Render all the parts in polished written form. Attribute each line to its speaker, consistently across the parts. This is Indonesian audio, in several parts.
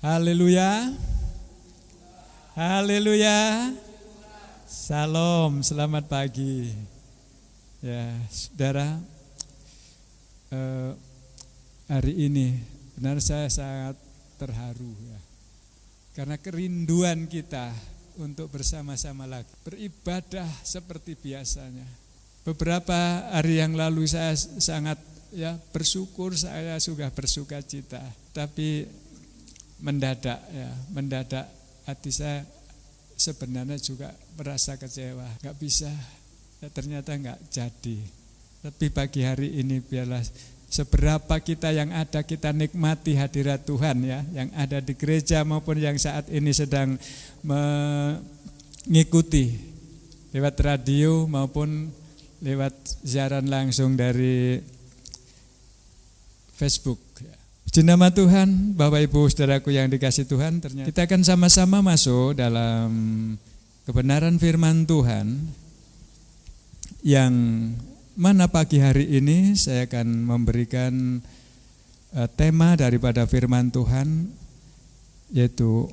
Speaker 1: Haleluya. Haleluya. Salam, selamat pagi. Ya, saudara, hari ini benar saya sangat terharu ya. Karena kerinduan kita untuk bersama-sama lagi beribadah seperti biasanya. Beberapa hari yang lalu saya sangat bersyukur, saya sudah bersuka cita, tapi mendadak hati saya sebenarnya juga merasa kecewa, nggak bisa, ternyata nggak jadi. Tapi pagi hari ini biarlah seberapa kita yang ada, kita nikmati hadirat Tuhan ya, yang ada di gereja maupun yang saat ini sedang mengikuti lewat radio maupun lewat siaran langsung dari Facebook. Puji nama Tuhan, Bapak Ibu Saudaraku yang dikasih Tuhan, ternyata kita akan sama-sama masuk dalam kebenaran firman Tuhan yang mana pagi hari ini saya akan memberikan tema daripada firman Tuhan, yaitu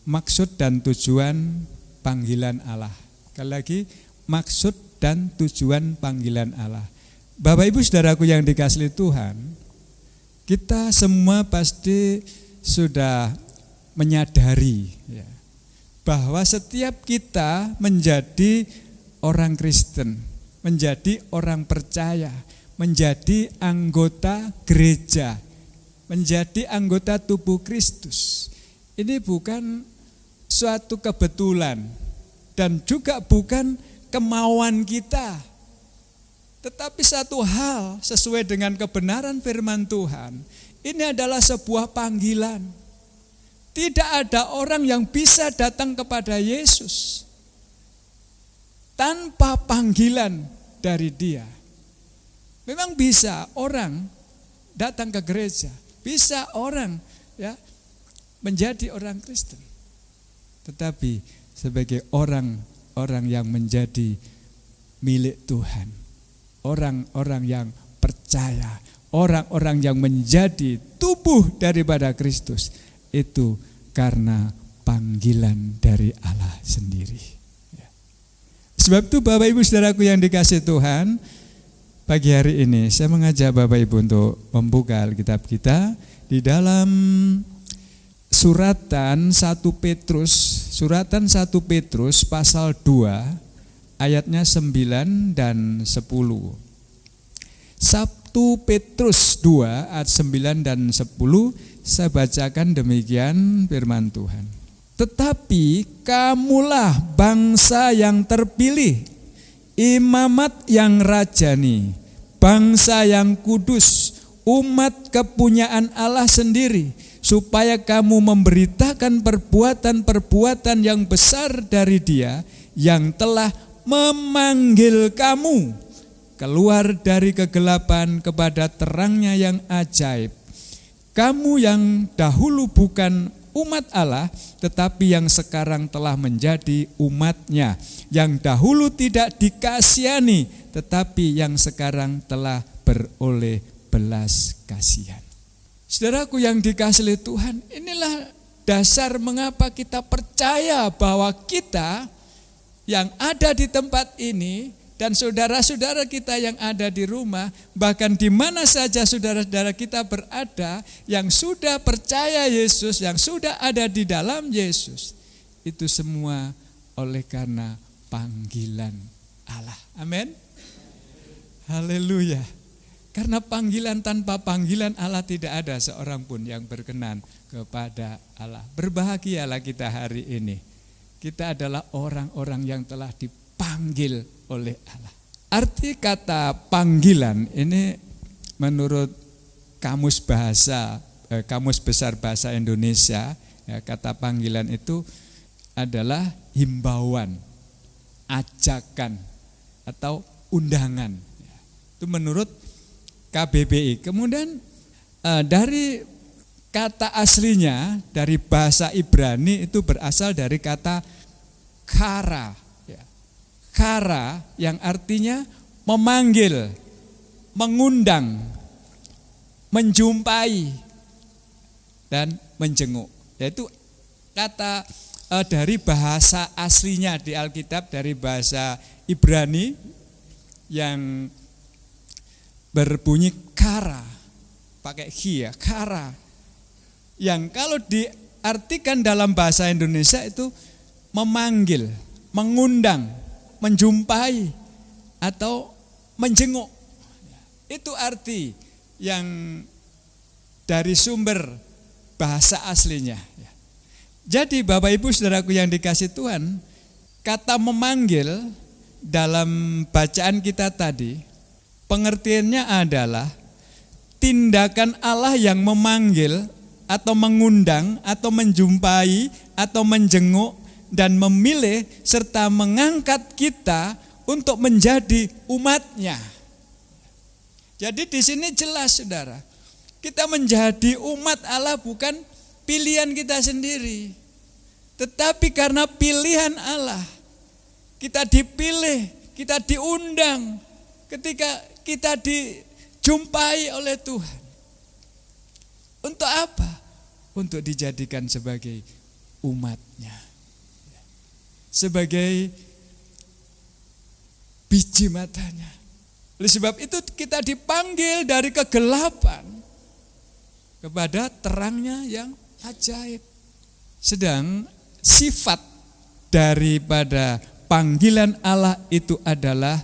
Speaker 1: maksud dan tujuan panggilan Allah. Sekali lagi, maksud dan tujuan panggilan Allah. Bapak Ibu Saudaraku yang dikasihi Tuhan, kita semua pasti sudah menyadari ya, bahwa setiap kita menjadi orang Kristen, menjadi orang percaya, menjadi anggota gereja, menjadi anggota tubuh Kristus. Ini bukan suatu kebetulan dan juga bukan kemauan kita, tetapi satu hal sesuai dengan kebenaran firman Tuhan, ini adalah sebuah panggilan. Tidak ada orang yang bisa datang kepada Yesus tanpa panggilan dari Dia. Memang bisa orang datang ke gereja, bisa orang menjadi orang Kristen. Tetapi sebagai orang yang menjadi milik Tuhan, orang-orang yang percaya, orang-orang yang menjadi tubuh daripada Kristus, itu karena panggilan dari Allah sendiri. Sebab itu Bapak Ibu Saudaraku yang dikasihi Tuhan, pagi hari ini saya mengajak Bapak Ibu untuk membuka Alkitab kita di dalam suratan 1 Petrus pasal 2 ayatnya 9 dan 10. 1 Petrus 2 ayat 9 dan 10, saya bacakan demikian firman Tuhan. Tetapi kamulah bangsa yang terpilih, imamat yang rajani, bangsa yang kudus, umat kepunyaan Allah sendiri, supaya kamu memberitakan perbuatan-perbuatan yang besar dari Dia yang telah memanggil kamu keluar dari kegelapan kepada terangnya yang ajaib. Kamu yang dahulu bukan umat Allah, tetapi yang sekarang telah menjadi umat-Nya, yang dahulu tidak dikasihani, tetapi yang sekarang telah beroleh belas kasihan. Saudaraku yang dikasihi Tuhan, inilah dasar mengapa kita percaya bahwa kita yang ada di tempat ini dan saudara-saudara kita yang ada di rumah, bahkan di mana saja saudara-saudara kita berada yang sudah percaya Yesus, yang sudah ada di dalam Yesus, itu semua oleh karena panggilan Allah. Amin. Haleluya. Karena panggilan, tanpa panggilan Allah tidak ada seorang pun yang berkenan kepada Allah. Berbahagialah kita hari ini. Kita adalah orang-orang yang telah dipanggil oleh Allah. Arti kata panggilan ini menurut Kamus Besar Bahasa Indonesia, kata panggilan itu adalah himbauan, ajakan, atau undangan. Itu menurut KBBI. Kemudian dari kata aslinya dari bahasa Ibrani itu berasal dari kata kara. Kara yang artinya memanggil, mengundang, menjumpai, dan menjenguk. Yaitu kata dari bahasa aslinya di Alkitab, dari bahasa Ibrani yang berbunyi kara, pakai hi ya, kara. Yang kalau diartikan dalam bahasa Indonesia itu memanggil, mengundang, menjumpai atau menjenguk. Itu arti yang dari sumber bahasa aslinya. Jadi Bapak Ibu Saudaraku yang dikasih Tuhan, kata memanggil dalam bacaan kita tadi, pengertiannya adalah tindakan Allah yang memanggil atau mengundang atau menjumpai atau menjenguk dan memilih serta mengangkat kita untuk menjadi umatnya. Jadi di sini jelas saudara, kita menjadi umat Allah bukan pilihan kita sendiri, tetapi karena pilihan Allah kita dipilih, kita diundang ketika kita dijumpai oleh Tuhan. Untuk apa? Untuk dijadikan sebagai umatnya, sebagai biji matanya. Oleh sebab itu kita dipanggil dari kegelapan kepada terangnya yang ajaib. Sedang sifat daripada panggilan Allah itu adalah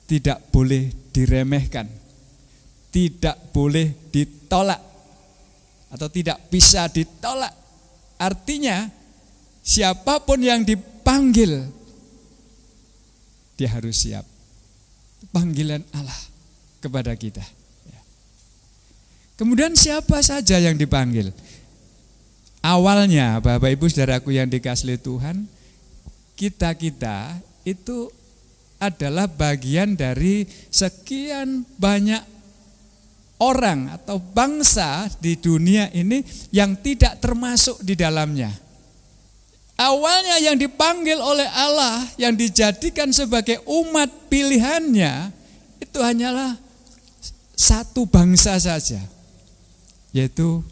Speaker 1: tidak boleh diremehkan, tidak boleh ditolak, atau tidak bisa ditolak. Artinya siapapun yang dipanggil dia harus siap. Panggilan Allah kepada kita. Kemudian siapa saja yang dipanggil? Awalnya Bapak Ibu Saudaraku yang dikasihi Tuhan, kita itu adalah bagian dari sekian banyak orang atau bangsa di dunia ini yang tidak termasuk di dalamnya. Awalnya yang dipanggil oleh Allah, yang dijadikan sebagai umat pilihannya, itu hanyalah satu bangsa saja, yaitu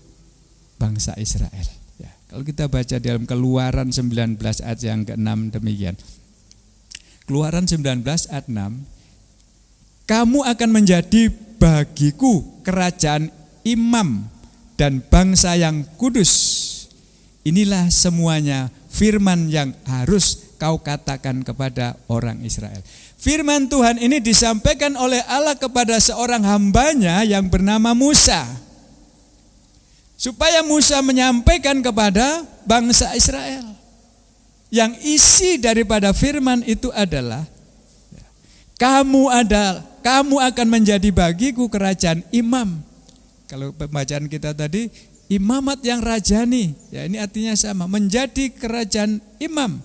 Speaker 1: bangsa Israel. Ya, kalau kita baca dalam Keluaran 19 ayat yang ke-6 demikian. Keluaran 19 ayat 6, kamu akan menjadi bagiku kerajaan imam dan bangsa yang kudus. Inilah semuanya firman yang harus kau katakan kepada orang Israel. Firman Tuhan ini disampaikan oleh Allah kepada seorang hambanya yang bernama Musa, supaya Musa menyampaikan kepada bangsa Israel. Yang isi daripada firman itu adalah kamu akan menjadi bagiku kerajaan imam. Kalau pembacaan kita tadi, imamat yang rajani, ya ini artinya sama, menjadi kerajaan imam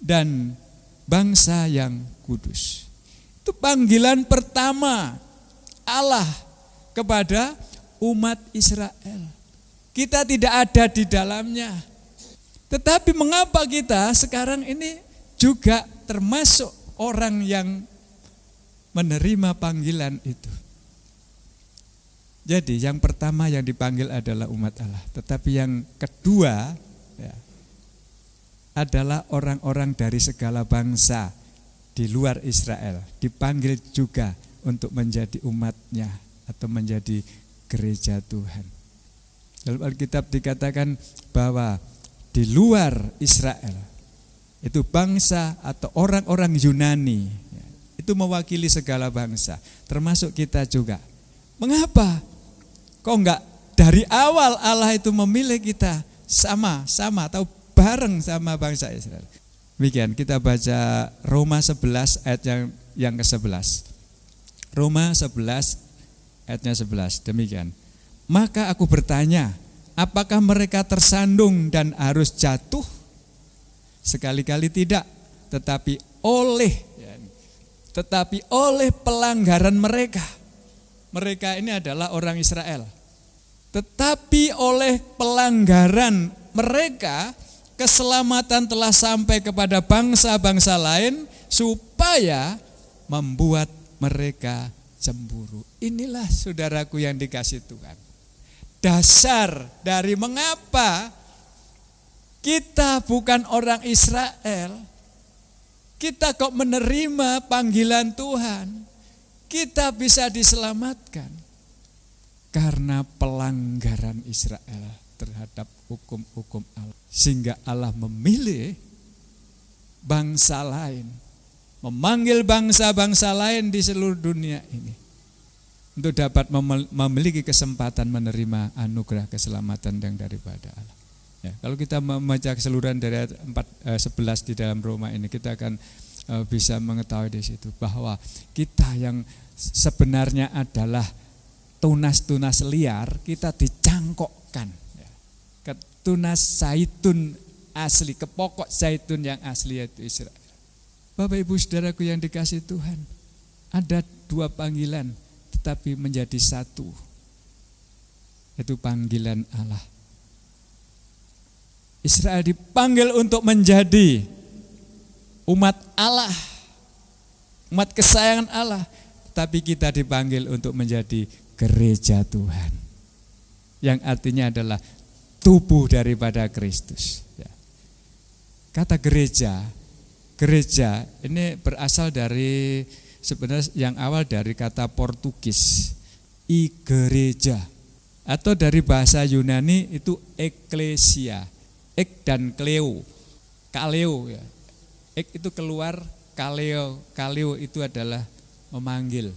Speaker 1: dan bangsa yang kudus. Itu panggilan pertama Allah kepada umat Israel. Kita tidak ada di dalamnya. Tetapi mengapa kita sekarang ini juga termasuk orang yang menerima panggilan itu? Jadi yang pertama yang dipanggil adalah umat Allah. Tetapi yang kedua ya, adalah orang-orang dari segala bangsa di luar Israel. Dipanggil juga untuk menjadi umatnya atau menjadi gereja Tuhan. Dalam Alkitab dikatakan bahwa di luar Israel itu bangsa atau orang-orang Yunani, itu mewakili segala bangsa, termasuk kita juga. Mengapa? Kok enggak dari awal Allah itu memilih kita sama atau bareng sama bangsa Israel? Demikian kita baca Roma 11 ayat yang ke-11. Roma 11 ayatnya 11 demikian. Maka aku bertanya, apakah mereka tersandung dan harus jatuh? Sekali-kali tidak, tetapi oleh pelanggaran mereka. Mereka ini adalah orang Israel. Tetapi oleh pelanggaran mereka, keselamatan telah sampai kepada bangsa-bangsa lain supaya membuat mereka cemburu. Inilah saudaraku yang dikasihi Tuhan. dasar dari mengapa kita bukan orang Israel, kita kok menerima panggilan Tuhan, kita bisa diselamatkan karena pelanggaran Israel terhadap hukum-hukum Allah. Sehingga Allah memilih bangsa lain, memanggil bangsa-bangsa lain di seluruh dunia ini untuk dapat memiliki kesempatan menerima anugerah keselamatan yang daripada Allah. Ya, kalau kita membaca keseluruhan dari ayat 11 di dalam Roma ini, kita akan bisa mengetahui di situ bahwa kita yang sebenarnya adalah tunas-tunas liar, kita dicangkokkan ya, ke tunas zaitun asli, ke pokok zaitun yang asli, yaitu Israel. Bapak Ibu Saudaraku yang dikasihi Tuhan, ada dua panggilan tetapi menjadi satu, yaitu panggilan Allah. Israel dipanggil untuk menjadi umat Allah, umat kesayangan Allah, tapi kita dipanggil untuk menjadi gereja Tuhan, yang artinya adalah tubuh daripada Kristus. Kata gereja ini berasal dari, sebenarnya yang awal dari kata Portugis, igreja, atau dari bahasa Yunani itu eklesia. Ek dan kaleo ya. Ek itu keluar, kaleo itu adalah memanggil.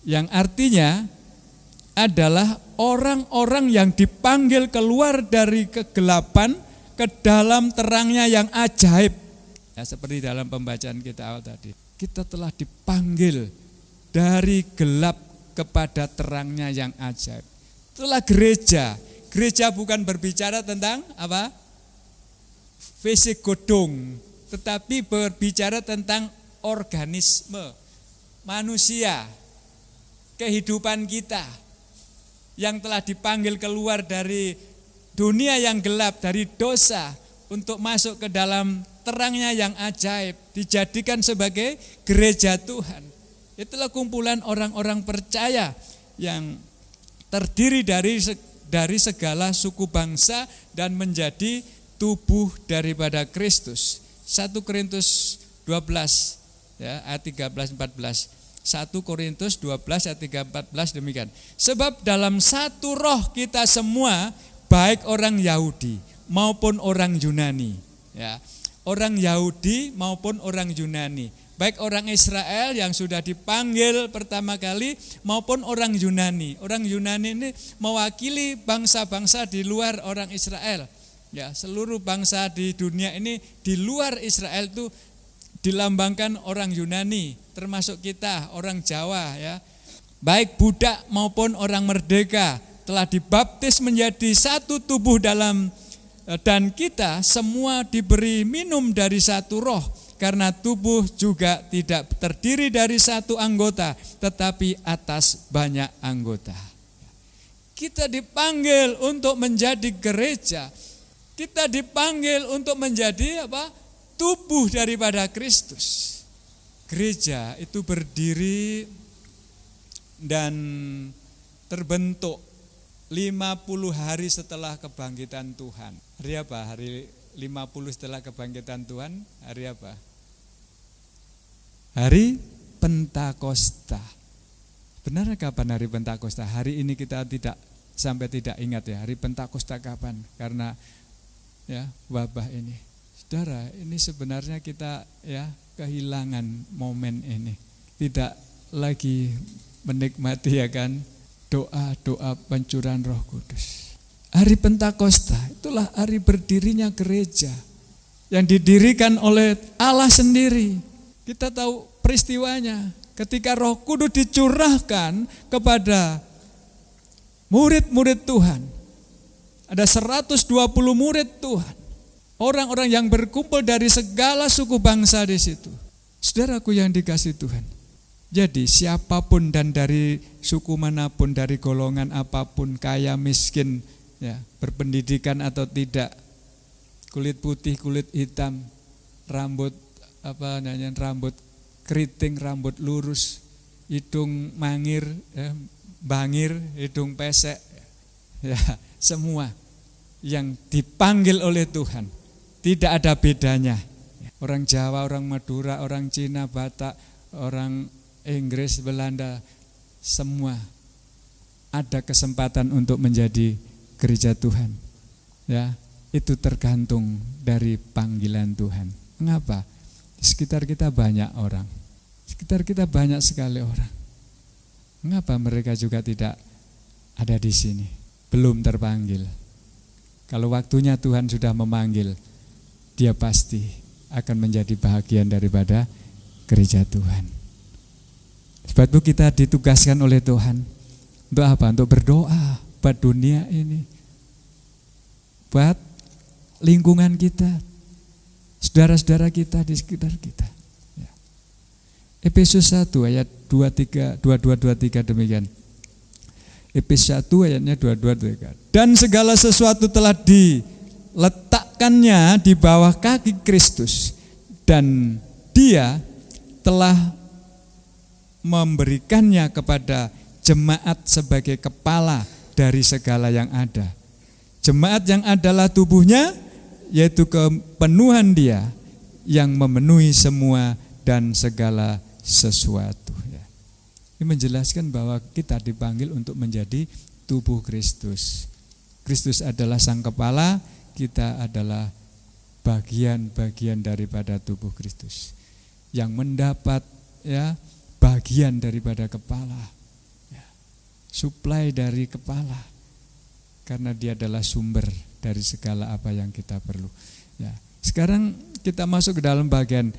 Speaker 1: Yang artinya adalah orang-orang yang dipanggil keluar dari kegelapan ke dalam terangnya yang ajaib. Ya, seperti dalam pembacaan kita awal tadi. Kita telah dipanggil dari gelap kepada terangnya yang ajaib. Itulah gereja. Gereja bukan berbicara tentang apa? Fisik gedung, tetapi berbicara tentang organisme manusia, kehidupan kita yang telah dipanggil keluar dari dunia yang gelap, dari dosa, untuk masuk ke dalam terangnya yang ajaib, dijadikan sebagai gereja Tuhan. Itulah kumpulan orang-orang percaya yang terdiri dari segala suku bangsa dan menjadi tubuh daripada Kristus. 1 Korintus 12 ya, ayat 13-14. 1 Korintus 12 ayat 13-14 demikian. Sebab dalam satu roh kita semua, baik orang Yahudi maupun orang Yunani, ya, orang Yahudi maupun orang Yunani, baik orang Israel yang sudah dipanggil pertama kali maupun orang Yunani. Orang Yunani ini mewakili bangsa-bangsa di luar orang Israel. Ya, seluruh bangsa di dunia ini di luar Israel itu dilambangkan orang Yunani, termasuk kita orang Jawa ya. Baik budak maupun orang merdeka telah dibaptis menjadi satu tubuh dalam, dan kita semua diberi minum dari satu roh, karena tubuh juga tidak terdiri dari satu anggota, tetapi atas banyak anggota. Kita dipanggil untuk menjadi gereja. Kita dipanggil untuk menjadi apa? Tubuh daripada Kristus. Gereja itu berdiri dan terbentuk 50 hari setelah kebangkitan Tuhan. Hari apa? Hari 50 setelah kebangkitan Tuhan, hari apa? Hari Pentakosta. Benar kapan hari Pentakosta? Hari ini kita tidak ingat ya, hari Pentakosta kapan? Karena ya wabah ini. Saudara, ini sebenarnya kita ya kehilangan momen ini. Tidak lagi menikmati ya kan doa-doa pencurahan Roh Kudus. Hari Pentakosta itulah hari berdirinya gereja yang didirikan oleh Allah sendiri. Kita tahu peristiwanya ketika Roh Kudus dicurahkan kepada murid-murid Tuhan. Ada 120 murid Tuhan. Orang-orang yang berkumpul dari segala suku bangsa di situ. Saudaraku yang dikasihi Tuhan. Jadi siapapun dan dari suku manapun, dari golongan apapun, kaya miskin, ya, berpendidikan atau tidak, kulit putih, kulit hitam, rambut rambut keriting, rambut lurus, hidung mangir, bangir, hidung pesek, Ya, semua yang dipanggil oleh Tuhan tidak ada bedanya. Orang Jawa, orang Madura, orang Cina, Batak, orang Inggris, Belanda, semua ada kesempatan untuk menjadi gereja Tuhan. Ya, itu tergantung dari panggilan Tuhan. Mengapa? Di sekitar kita banyak orang. Sekitar kita banyak sekali orang. Mengapa mereka juga tidak ada di sini? Belum terpanggil. Kalau waktunya Tuhan sudah memanggil, dia pasti akan menjadi bahagian daripada gereja Tuhan. Sebab itu kita ditugaskan oleh Tuhan untuk apa? Untuk berdoa buat dunia ini, buat lingkungan kita, saudara-saudara kita di sekitar kita. Ya. Efesus 1 ayat 22-23 demikian. Efesus 1 ayatnya 22-23. Dan segala sesuatu telah diletakkannya di bawah kaki Kristus, dan Dia telah memberikannya kepada jemaat sebagai kepala dari segala yang ada. Jemaat yang adalah tubuhnya, yaitu kepenuhan Dia yang memenuhi semua dan segala sesuatu. Ini menjelaskan bahwa kita dipanggil untuk menjadi tubuh Kristus. Kristus adalah sang kepala, kita adalah bagian-bagian daripada tubuh Kristus yang mendapat bagian daripada kepala, suplai dari kepala, karena dia adalah sumber dari segala apa yang kita perlu. Sekarang kita masuk ke dalam bagian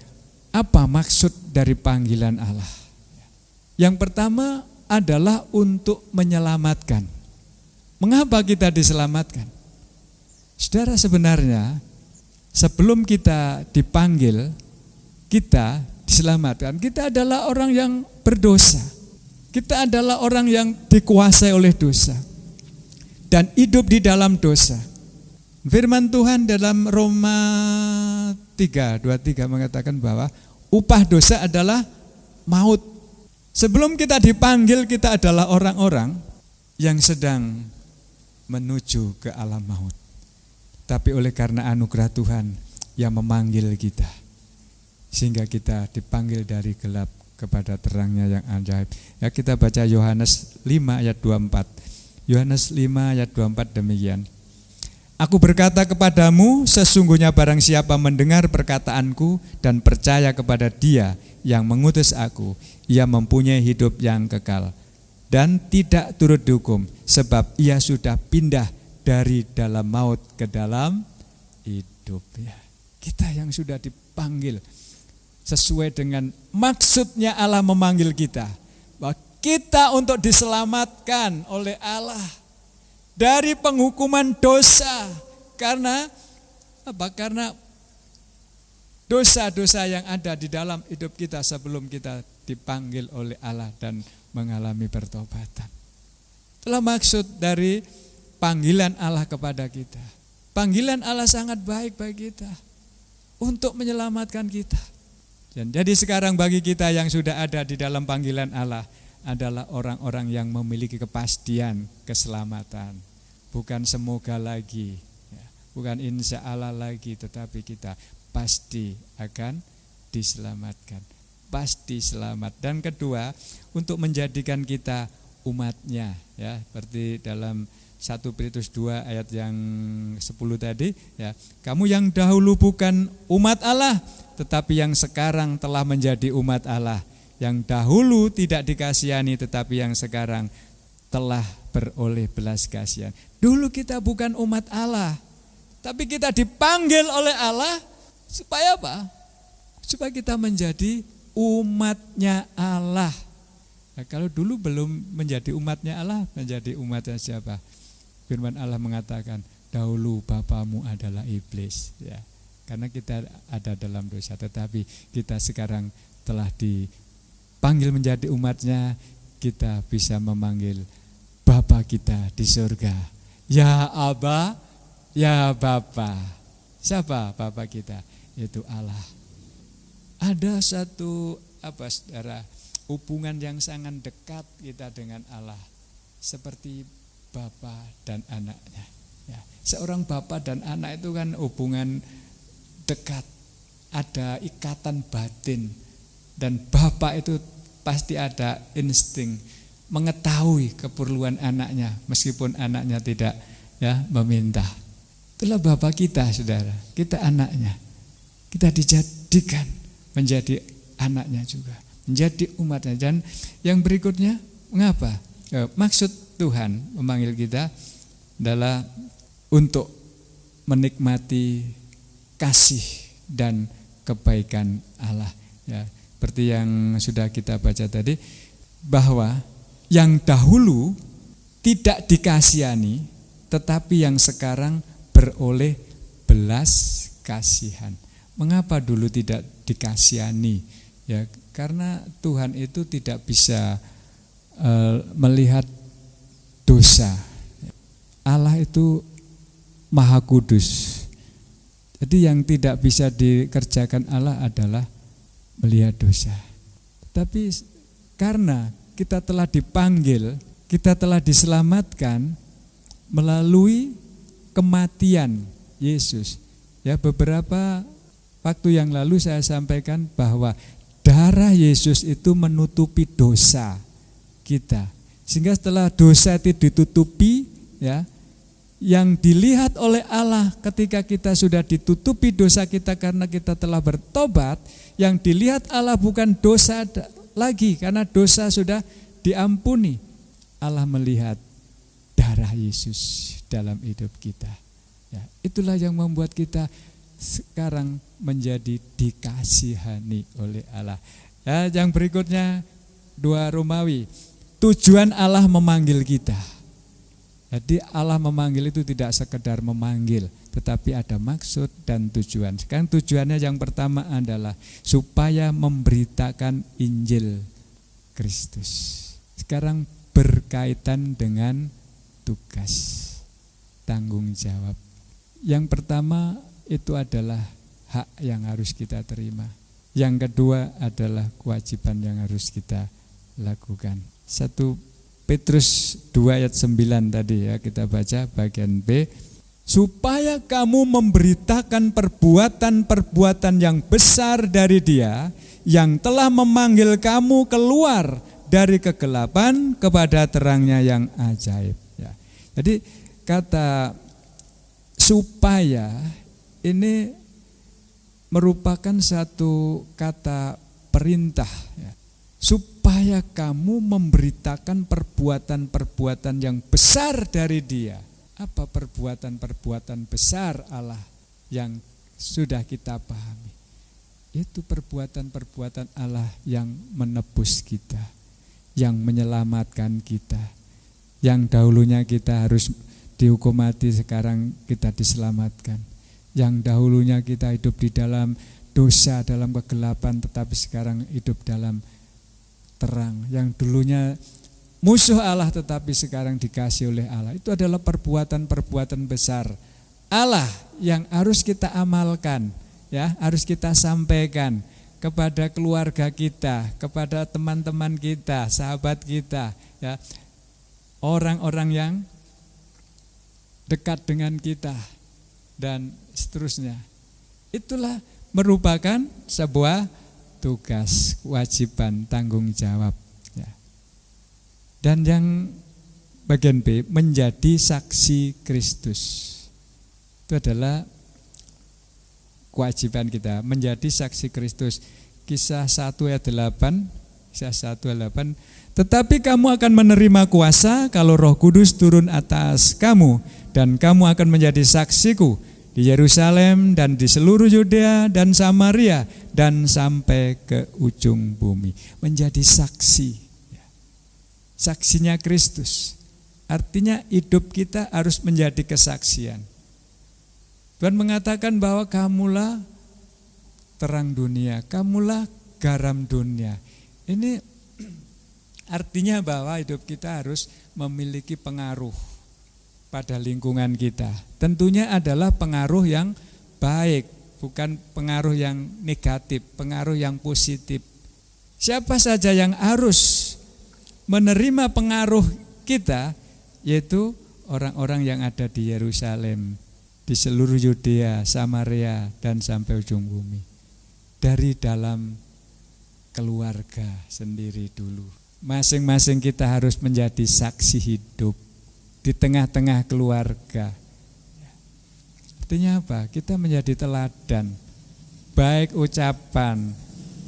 Speaker 1: apa maksud dari panggilan Allah. Yang pertama adalah untuk menyelamatkan. Mengapa kita diselamatkan? Saudara, sebenarnya sebelum kita dipanggil, kita diselamatkan. Kita adalah orang yang berdosa. Kita adalah orang yang dikuasai oleh dosa dan hidup di dalam dosa. Firman Tuhan dalam Roma 3:23 mengatakan bahwa upah dosa adalah maut. Sebelum kita dipanggil, kita adalah orang-orang yang sedang menuju ke alam maut. Tapi oleh karena anugerah Tuhan yang memanggil kita, sehingga kita dipanggil dari gelap kepada terangnya yang ajaib. Ya, kita baca Yohanes 5 ayat 24. Yohanes 5 ayat 24 demikian. Aku berkata kepadamu, sesungguhnya barang siapa mendengar perkataanku dan percaya kepada Dia yang mengutus aku, ia mempunyai hidup yang kekal dan tidak turut dihukum, sebab ia sudah pindah dari dalam maut ke dalam hidup. Kita yang sudah dipanggil sesuai dengan maksudnya Allah memanggil kita, bahwa kita untuk diselamatkan oleh Allah dari penghukuman dosa. Karena apa? Karena dosa-dosa yang ada di dalam hidup kita sebelum kita dipanggil oleh Allah dan mengalami pertobatan. Itulah maksud dari panggilan Allah kepada kita. Panggilan Allah sangat baik bagi kita untuk menyelamatkan kita. Dan jadi sekarang bagi kita yang sudah ada di dalam panggilan Allah adalah orang-orang yang memiliki kepastian keselamatan. Bukan semoga lagi, bukan insya Allah lagi, tetapi kita pasti akan diselamatkan, pasti selamat. Dan kedua, untuk menjadikan kita umatnya, seperti dalam 1 Petrus 2 ayat yang 10 tadi, kamu yang dahulu bukan umat Allah, tetapi yang sekarang telah menjadi umat Allah, yang dahulu tidak dikasihani, tetapi yang sekarang telah beroleh belas kasihan. Dulu kita bukan umat Allah, tapi kita dipanggil oleh Allah supaya apa? Supaya kita menjadi umatnya Allah. Nah, kalau dulu belum menjadi umatnya Allah, menjadi umatnya siapa? Firman Allah mengatakan, dahulu bapamu adalah iblis. Karena kita ada dalam dosa, tetapi kita sekarang telah dipanggil menjadi umatnya, kita bisa memanggil Bapa kita di surga. Ya Aba, ya Bapa. Siapa Bapa kita? Itu Allah. Ada satu saudara, hubungan yang sangat dekat kita dengan Allah. Seperti bapa dan anaknya. Ya, seorang bapa dan anak itu kan hubungan dekat, ada ikatan batin, dan bapa itu pasti ada insting mengetahui keperluan anaknya meskipun anaknya tidak meminta. Itulah bapa kita, saudara. Kita anaknya. Kita dijadikan menjadi anaknya juga, menjadi umatnya. Dan yang berikutnya, mengapa? Maksud Tuhan memanggil kita adalah untuk menikmati kasih dan kebaikan Allah. Ya, seperti yang sudah kita baca tadi, bahwa yang dahulu tidak dikasihani, tetapi yang sekarang beroleh belas kasihan. Mengapa dulu tidak dikasihani? Ya, karena Tuhan itu tidak bisa melihat dosa. Allah itu Maha Kudus. Jadi yang tidak bisa dikerjakan Allah adalah melihat dosa. Tapi karena kita telah dipanggil, kita telah diselamatkan melalui kematian Yesus. Ya, beberapa waktu yang lalu saya sampaikan bahwa darah Yesus itu menutupi dosa kita. Sehingga setelah dosa itu ditutupi, ya, yang dilihat oleh Allah ketika kita sudah ditutupi dosa kita karena kita telah bertobat, yang dilihat Allah bukan dosa lagi karena dosa sudah diampuni. Allah melihat darah Yesus dalam hidup kita. Ya, itulah yang membuat kita sekarang menjadi dikasihani oleh Allah. Ya, yang berikutnya 2 Romawi. Tujuan Allah memanggil kita. Jadi Allah memanggil itu tidak sekedar memanggil, tetapi ada maksud dan tujuan. Sekarang tujuannya yang pertama adalah supaya memberitakan Injil Kristus. Sekarang berkaitan dengan tugas, tanggung jawab. Yang pertama itu adalah hak yang harus kita terima. Yang kedua adalah kewajiban yang harus kita lakukan. 1 Petrus 2 ayat 9 tadi, ya, kita baca bagian B. Supaya kamu memberitakan perbuatan-perbuatan yang besar dari Dia yang telah memanggil kamu keluar dari kegelapan kepada terangnya yang ajaib. Ya. Jadi kata supaya ini merupakan satu kata perintah, ya. Supaya kamu memberitakan perbuatan-perbuatan yang besar dari Dia. Apa perbuatan-perbuatan besar Allah yang sudah kita pahami? Itu perbuatan-perbuatan Allah yang menebus kita, yang menyelamatkan kita. Yang dahulunya kita harus dihukum mati, sekarang kita diselamatkan. Yang dahulunya kita hidup di dalam dosa, dalam kegelapan, tetapi sekarang hidup dalam terang. Yang dulunya musuh Allah tetapi sekarang dikasih oleh Allah. Itu adalah perbuatan-perbuatan besar Allah yang harus kita amalkan, ya, harus kita sampaikan kepada keluarga kita, kepada teman-teman kita, sahabat kita, ya, orang-orang yang dekat dengan kita dan seterusnya. Itulah merupakan sebuah tugas, kewajiban, tanggung jawab, ya. Dan yang bagian B, menjadi saksi Kristus. Itu adalah kewajiban kita, menjadi saksi Kristus. Kisah 1 ayat 8, Kisah 1 ayat 8. Tetapi kamu akan menerima kuasa kalau Roh Kudus turun atas kamu, dan kamu akan menjadi saksiku di Yerusalem dan di seluruh Yudea dan Samaria dan sampai ke ujung bumi. Menjadi saksi, ya. Saksinya Kristus. Artinya hidup kita harus menjadi kesaksian. Tuhan mengatakan bahwa kamulah terang dunia, kamulah garam dunia. Ini artinya bahwa hidup kita harus memiliki pengaruh pada lingkungan kita. Tentunya adalah pengaruh yang baik, bukan pengaruh yang negatif, pengaruh yang positif. Siapa saja yang harus menerima pengaruh kita, yaitu orang-orang yang ada di Yerusalem, di seluruh Yudea, Samaria, dan sampai ujung bumi. Dari dalam keluarga sendiri dulu. Masing-masing kita harus menjadi saksi hidup di tengah-tengah keluarga. Artinya apa? Kita menjadi teladan, baik ucapan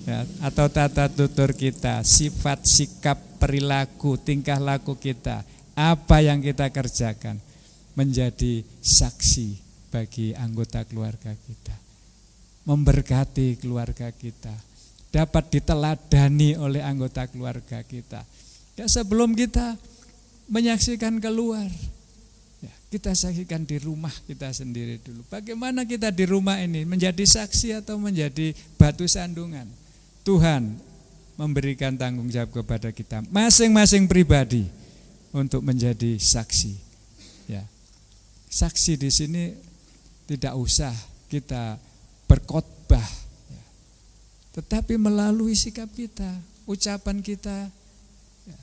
Speaker 1: ya, atau tata tutur kita, sifat, sikap, perilaku, tingkah laku kita, apa yang kita kerjakan menjadi saksi bagi anggota keluarga kita, memberkati keluarga kita, dapat diteladani oleh anggota keluarga kita. Ya, sebelum kita menyaksikan keluar, ya, kita saksikan di rumah kita sendiri dulu. Bagaimana kita di rumah ini menjadi saksi atau menjadi batu sandungan? Tuhan memberikan tanggung jawab kepada kita masing-masing pribadi untuk menjadi saksi. Ya. Saksi di sini tidak usah kita berkhotbah, ya, tetapi melalui sikap kita, ucapan kita, ya,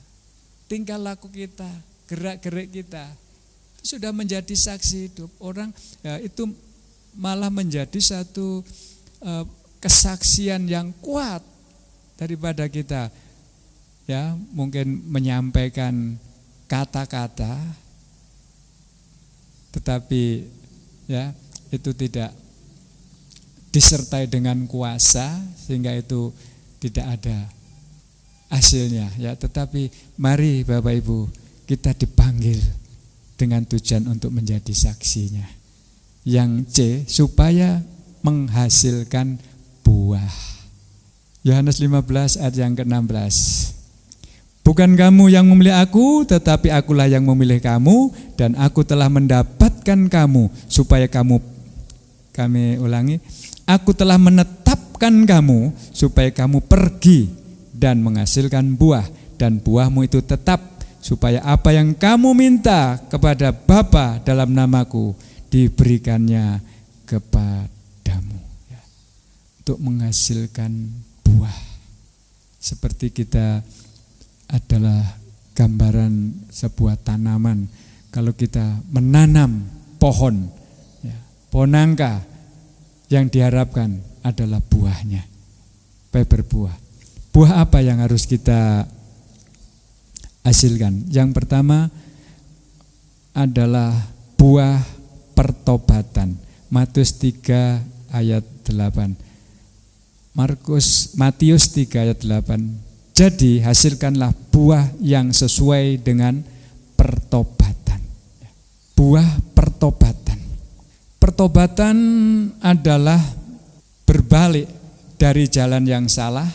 Speaker 1: tingkah laku kita, gerak-gerik kita, itu sudah menjadi saksi hidup. Orang ya, itu malah menjadi satu kesaksian yang kuat daripada kita ya mungkin menyampaikan kata-kata, tetapi ya itu tidak disertai dengan kuasa sehingga itu tidak ada hasilnya ya. Tetapi mari Bapak Ibu, kita dipanggil dengan tujuan untuk menjadi saksinya. Yang C, supaya menghasilkan buah. Yohanes 15 ayat yang ke-16. Bukan kamu yang memilih aku, tetapi akulah yang memilih kamu, dan aku telah mendapatkan kamu supaya kami ulangi, aku telah menetapkan kamu supaya kamu pergi dan menghasilkan buah, dan buahmu itu tetap, supaya apa yang kamu minta kepada Bapa dalam namaku diberikannya kepadamu. Ya. Untuk menghasilkan buah. Seperti kita adalah gambaran sebuah tanaman. Kalau kita menanam pohon, ya, pohon nangka, yang diharapkan adalah buahnya, supaya berbuah. Buah apa yang harus kita hasilkan? Yang pertama adalah buah pertobatan. Matius 3 ayat 8. Matius 3 ayat 8. Jadi hasilkanlah buah yang sesuai dengan pertobatan. Buah pertobatan. Pertobatan adalah berbalik dari jalan yang salah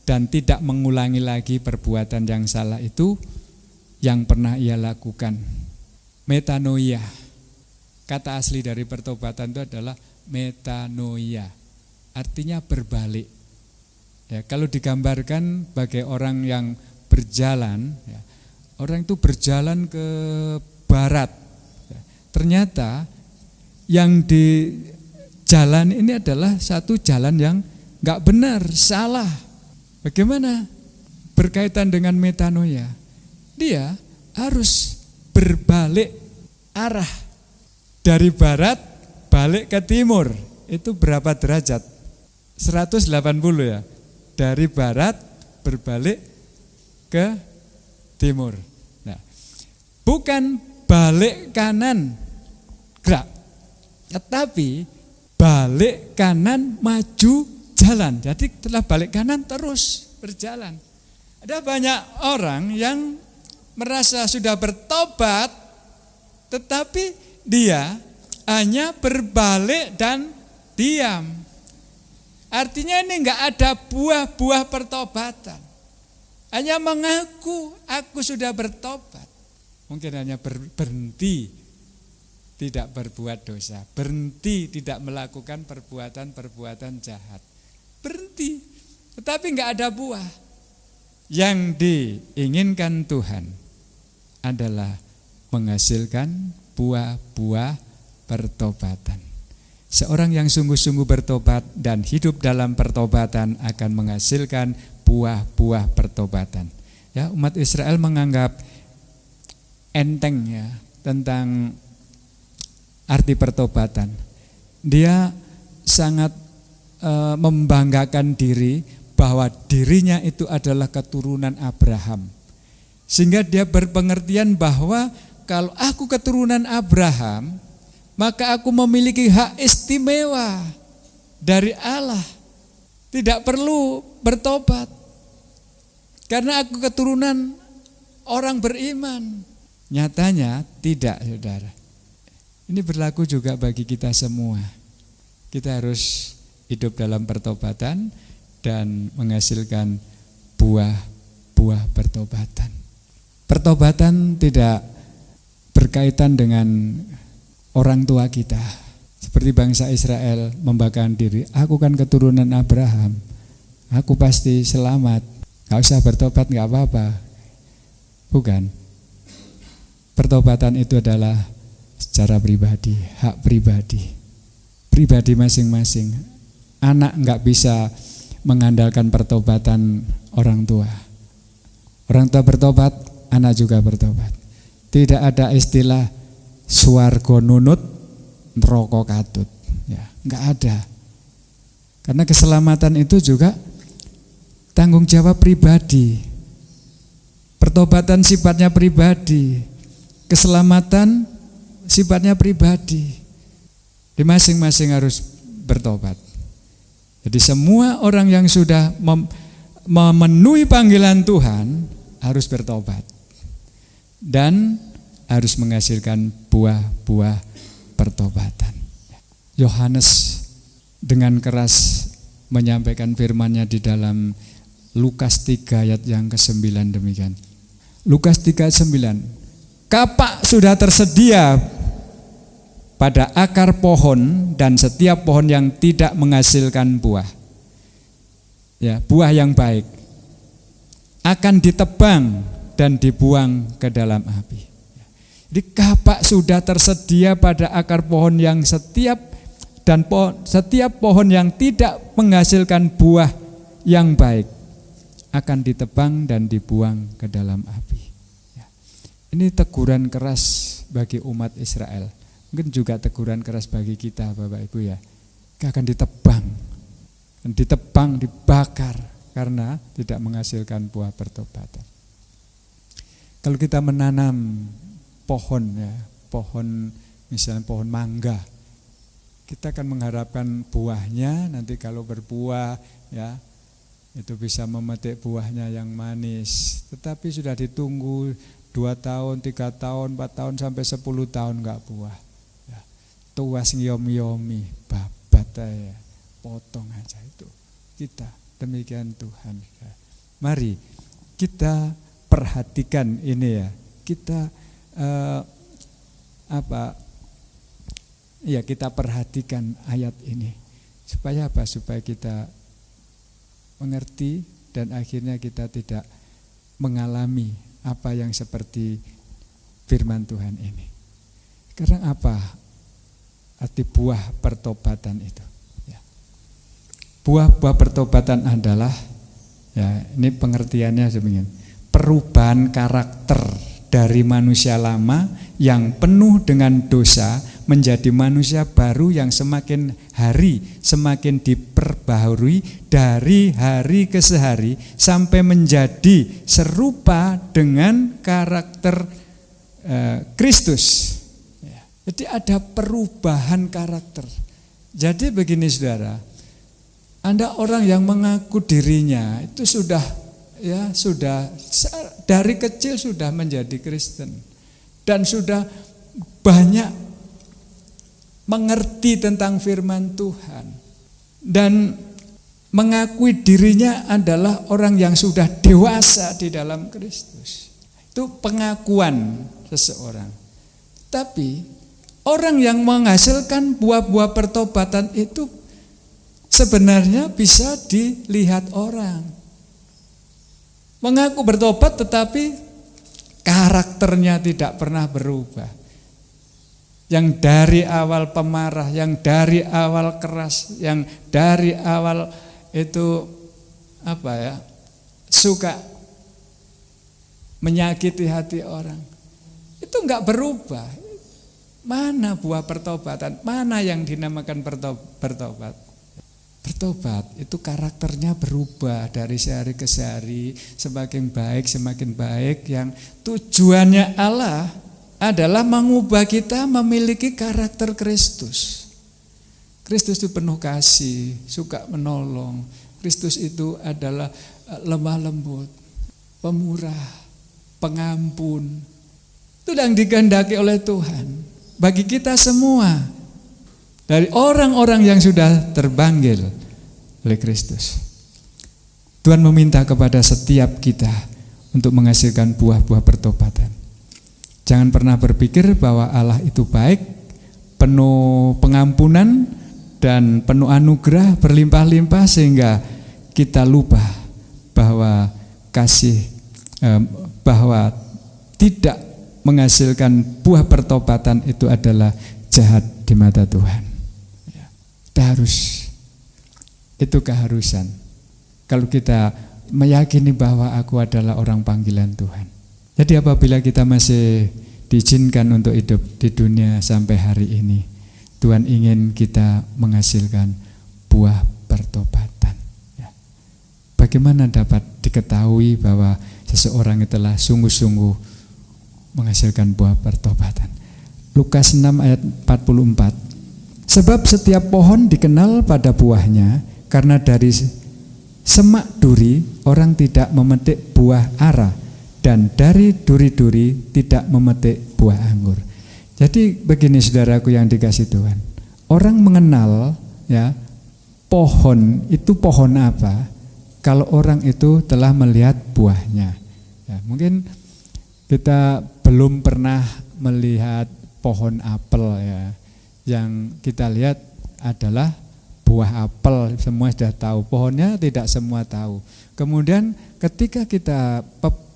Speaker 1: dan tidak mengulangi lagi perbuatan yang salah itu yang pernah ia lakukan. Metanoia. Kata asli dari pertobatan itu adalah metanoia. Artinya berbalik. Ya, kalau digambarkan bagai orang yang berjalan, ya, orang itu berjalan ke barat. Ya, ternyata yang di jalan ini adalah satu jalan yang enggak benar, salah. Bagaimana? Berkaitan dengan metanoia. Dia harus berbalik arah. Dari barat balik ke timur. Itu berapa derajat? 180 ya. Dari barat berbalik ke timur. Nah, bukan balik kanan gerak, tetapi balik kanan maju jalan. Jadi setelah balik kanan terus berjalan. Ada banyak orang yang merasa sudah bertobat, tetapi dia hanya berbalik dan diam. Artinya ini enggak ada buah-buah pertobatan. Hanya mengaku, aku sudah bertobat. Mungkin hanya berhenti tidak berbuat dosa, berhenti tidak melakukan perbuatan-perbuatan jahat. Berhenti, tetapi enggak ada buah. Yang diinginkan Tuhan adalah menghasilkan buah-buah pertobatan. Seorang yang sungguh-sungguh bertobat dan hidup dalam pertobatan akan menghasilkan buah-buah pertobatan. Ya, umat Israel menganggap enteng ya tentang arti pertobatan. Dia sangat membanggakan diri bahwa dirinya itu adalah keturunan Abraham. Sehingga dia berpengertian bahwa kalau aku keturunan Abraham, maka aku memiliki hak istimewa dari Allah. Tidak perlu bertobat. Karena aku keturunan orang beriman. Nyatanya tidak, saudara. Ini berlaku juga bagi kita semua. Kita harus hidup dalam pertobatan dan menghasilkan buah-buah pertobatan. Pertobatan tidak berkaitan dengan orang tua kita. Seperti bangsa Israel membanggakan diri, aku kan keturunan Abraham, aku pasti selamat, gak usah bertobat, gak apa-apa. Bukan. Pertobatan itu adalah secara pribadi, hak pribadi. Pribadi masing-masing. Anak gak bisa mengandalkan pertobatan orang tua. Orang tua bertobat, anak juga bertobat. Tidak ada istilah swarga nunut, neraka katut. Ya, enggak ada. Karena keselamatan itu juga tanggung jawab pribadi. Pertobatan sifatnya pribadi. Keselamatan sifatnya pribadi. Di masing-masing harus bertobat. Jadi semua orang yang sudah memenuhi panggilan Tuhan harus bertobat. Dan harus menghasilkan buah-buah pertobatan. Yohanes dengan keras menyampaikan firman-Nya di dalam Lukas 3 ayat yang ke-9 demikian. Lukas 3:9. Kapak sudah tersedia pada akar pohon dan setiap pohon yang tidak menghasilkan buah. Ya, buah yang baik akan ditebang dan dibuang ke dalam api. Jadi kapak sudah tersedia pada akar pohon yang setiap pohon yang tidak menghasilkan buah yang baik akan ditebang dan dibuang ke dalam api. Ini teguran keras bagi umat Israel. Mungkin juga teguran keras bagi kita Bapak Ibu ya. Akan ditebang, dibakar karena tidak menghasilkan buah pertobatan. Kalau kita menanam pohon ya, misalnya pohon mangga, kita akan mengharapkan buahnya nanti kalau berbuah ya, itu bisa memetik buahnya yang manis. Tetapi sudah ditunggu 2 tahun, 3 tahun, 4 tahun sampai 10 tahun enggak buah. Ya, tuas ngiyom-yomi, babat ya, potong aja itu. Kita demikian Tuhan. Ya. Mari kita perhatikan ini ya, kita kita perhatikan ayat ini supaya apa? Supaya kita mengerti dan akhirnya kita tidak mengalami apa yang seperti firman Tuhan ini. Karena apa? Arti buah pertobatan itu. Ya. Buah-buah pertobatan adalah ya, ini pengertiannya demikian. Perubahan karakter dari manusia lama yang penuh dengan dosa menjadi manusia baru yang semakin hari semakin diperbaharui dari hari ke hari sampai menjadi serupa dengan karakter Kristus. Jadi ada perubahan karakter. Jadi begini saudara, Anda orang yang mengaku dirinya itu sudah dari kecil sudah menjadi Kristen dan sudah banyak mengerti tentang firman Tuhan dan mengakui dirinya adalah orang yang sudah dewasa di dalam Kristus. Itu pengakuan seseorang. Tapi orang yang menghasilkan buah-buah pertobatan itu sebenarnya bisa dilihat orang. Mengaku bertobat tetapi karakternya tidak pernah berubah. Yang dari awal pemarah, yang dari awal keras, yang dari awal itu suka menyakiti hati orang. enggak berubah. Mana buah pertobatan? Mana yang dinamakan bertobat? Bertobat itu karakternya berubah dari sehari ke sehari, semakin baik, yang tujuannya Allah adalah mengubah kita memiliki karakter Kristus. Kristus itu penuh kasih, suka menolong. Kristus itu adalah lemah lembut, pemurah, pengampun. Itu yang dikehendaki oleh Tuhan bagi kita semua, dari orang-orang yang sudah terpanggil oleh Kristus. Tuhan meminta kepada setiap kita untuk menghasilkan buah-buah pertobatan. Jangan pernah berpikir bahwa Allah itu baik, penuh pengampunan dan penuh anugerah berlimpah-limpah sehingga kita lupa bahwa bahwa tidak menghasilkan buah pertobatan itu adalah jahat di mata Tuhan. Kita harus, itu keharusan. Kalau kita meyakini bahwa aku adalah orang panggilan Tuhan. Jadi apabila kita masih diizinkan untuk hidup di dunia sampai hari ini, Tuhan ingin kita menghasilkan buah pertobatan. Bagaimana dapat diketahui bahwa seseorang itulah sungguh-sungguh menghasilkan buah pertobatan? Lukas 6 ayat 44. Sebab setiap pohon dikenal pada buahnya, karena dari semak duri orang tidak memetik buah ara, dan dari duri-duri tidak memetik buah anggur. Jadi begini saudaraku yang dikasih Tuhan, orang mengenal pohon itu pohon apa kalau orang itu telah melihat buahnya. Mungkin kita belum pernah melihat pohon apel Yang kita lihat adalah buah apel, semua sudah tahu. Pohonnya tidak semua tahu. Kemudian ketika kita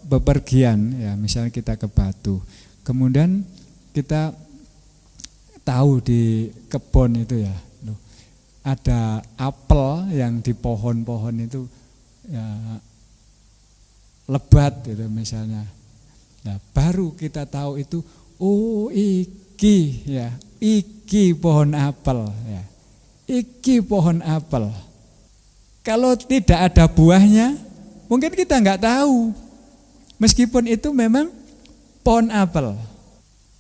Speaker 1: bepergian, misalnya kita ke Batu, kemudian kita tahu di kebun itu ada apel yang di pohon-pohon itu lebat gitu misalnya. Nah, baru kita tahu itu, oh iki pohon apel Iki pohon apel. Kalau tidak ada buahnya, mungkin kita nggak tahu. Meskipun itu memang pohon apel.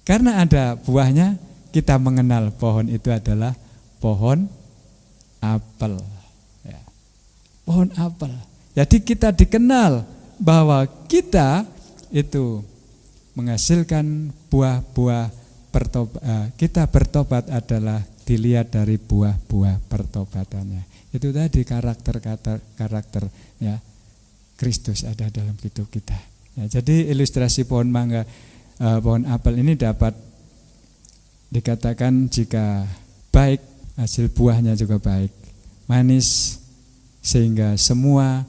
Speaker 1: Karena ada buahnya, kita mengenal pohon itu adalah pohon apel. Pohon apel. Jadi kita dikenal bahwa kita itu menghasilkan buah-buah pertobat. Kita bertobat adalah dilihat dari buah-buah pertobatannya. Itu tadi karakter Kristus ada dalam hidup kita. Jadi ilustrasi pohon mangga, pohon apel ini dapat dikatakan jika baik, hasil buahnya juga baik, manis, sehingga semua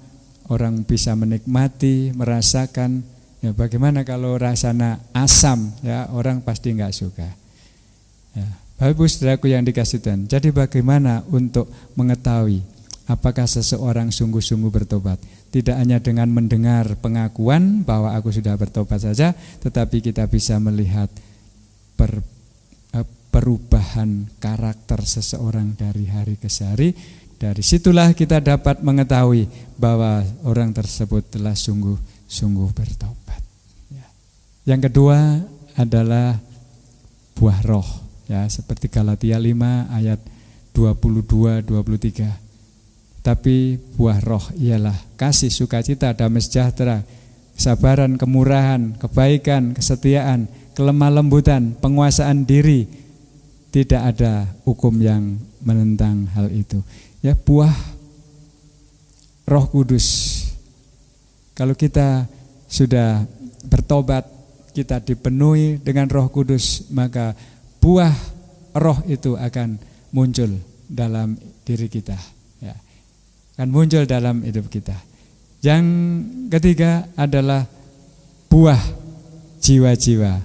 Speaker 1: orang bisa menikmati, merasakan. Bagaimana kalau rasanya asam, orang pasti nggak suka. Bapak Ibu saudaraku yang dikasih Tuhan, jadi bagaimana untuk mengetahui apakah seseorang sungguh-sungguh bertobat? Tidak hanya dengan mendengar pengakuan bahwa aku sudah bertobat saja, tetapi kita bisa melihat perubahan karakter seseorang dari hari ke hari. Dari situlah kita dapat mengetahui bahwa orang tersebut telah sungguh-sungguh bertobat. Yang kedua adalah buah roh, seperti Galatia 5 ayat 22-23. Tapi buah roh ialah kasih, sukacita, damai sejahtera, kesabaran, kemurahan, kebaikan, kesetiaan, kelemah lembutan, penguasaan diri. Tidak ada hukum yang menentang hal itu. Buah Roh Kudus. Kalau kita sudah bertobat, kita dipenuhi dengan Roh Kudus, maka buah roh itu akan muncul dalam diri kita, akan muncul dalam hidup kita. Yang ketiga adalah buah jiwa-jiwa.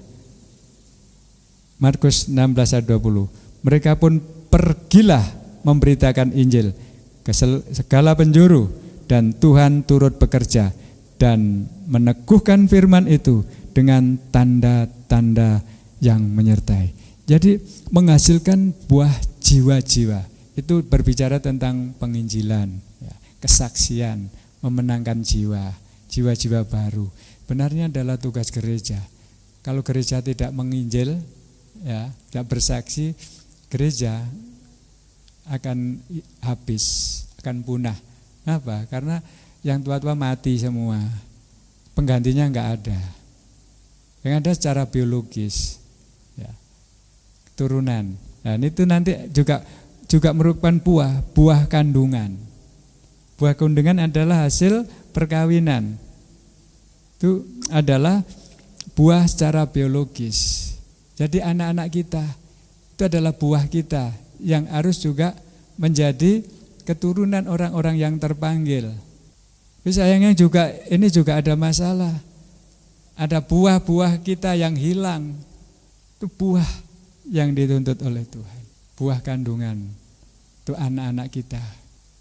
Speaker 1: Markus 16 ayat 20. Mereka pun pergilah memberitakan Injil ke segala penjuru, dan Tuhan turut bekerja dan meneguhkan firman itu dengan tanda-tanda yang menyertai. Jadi menghasilkan buah jiwa-jiwa. Itu berbicara tentang penginjilan, ya, kesaksian, memenangkan jiwa-jiwa baru. Benarnya adalah tugas gereja. Kalau gereja tidak menginjil, ya, tidak bersaksi, gereja akan habis, akan punah. Kenapa? Karena yang tua-tua mati semua, penggantinya enggak ada. Yang ada secara biologis, ya, turunan. Dan itu nanti juga merupakan buah kandungan. Buah kandungan adalah hasil perkawinan. Itu adalah buah secara biologis. Jadi anak-anak kita itu adalah buah kita yang harus juga menjadi keturunan orang-orang yang terpanggil. Tapi sayangnya juga ini juga ada masalah. Ada buah-buah kita yang hilang. Itu buah yang dituntut oleh Tuhan. Buah kandungan. Itu anak-anak kita.